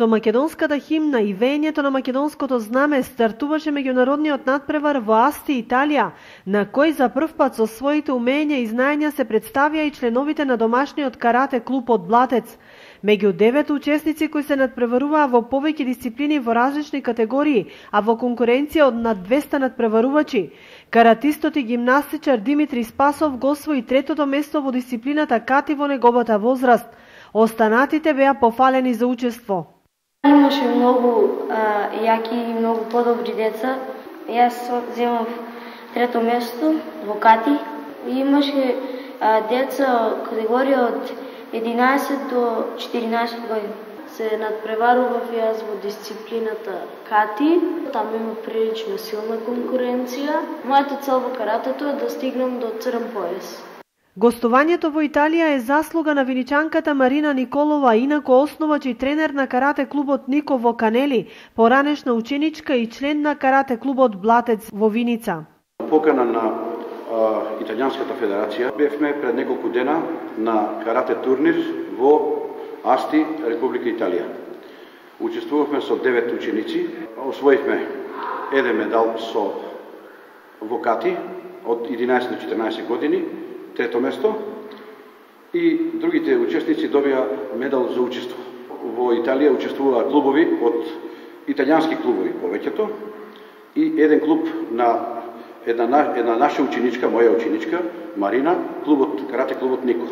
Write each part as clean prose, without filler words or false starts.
Со македонската химна и веењето на македонското знаме стартуваше меѓународниот надпревар во Асти, Италија, на кој за прв пат со своите умења и знаења се представија и членовите на домашниот карате клуб од Блатец. Меѓу 9 учесници кои се надпреваруваа во повеќе дисциплини во различни категории, а во конкуренција од над 200 надпреварувачи, каратистот и гимнастичар Димитри Спасов го освои третото место во дисциплината кати во неговата возраст. Останатите беа пофалени за учество. Имаше многу јаки и многу подобри деца. Јас земав трето место во кати. Имаше деца од категорија од 11 до 14 години. Се надпреварував јас во дисциплината кати. Таму има прилично силна конкуренција. Мојата цел во каратето е да стигнам до црвен пояс. Гостувањето во Италија е заслуга на виничанката Марина Николова, инако основач и тренер на карате клубот Нико во Канели, поранешна ученичка и член на карате клубот Блатец во Виница. Покана на Италијанската федерација бевме пред неколку дена на карате турнир во Асти, Република Италија. Учествувавме со 9 ученици, освоивме еден медал во кати од 11 до 14 години, трето место, и другите учесници добија медал за учество. Во Италија учествуваа клубови од италијански клубови повеќето и еден клуб на една наша ученичка, моја ученичка Марина, карате клубот Нико.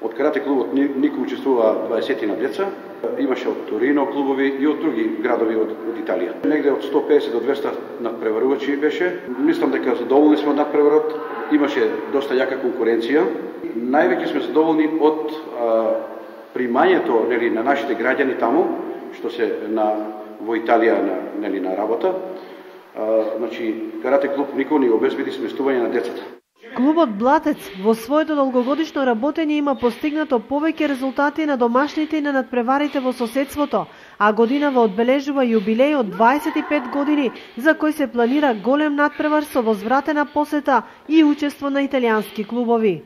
Од карате клубот Нико учествуваа 20 на деца, имаше од Торино клубови и од други градови од Италија. Негде од 150 до 200 надпреварувачи беше. Мислам дека задоволни сме од надпреварот, имаше доста јака конкуренција. Највеќе сме задоволни од примањето на нашите граѓани таму, што се во Италија на работа. Значи, карате клуб Нико ни обезбеди сместување на децата. Клубот Блатец во своето долгогодишно работење има постигнато повеќе резултати на домашните и на надпреварите во соседството, а годинава одбележува јубилеј од 25 години, за кој се планира голем надпревар со возвратена посета и учество на италијански клубови.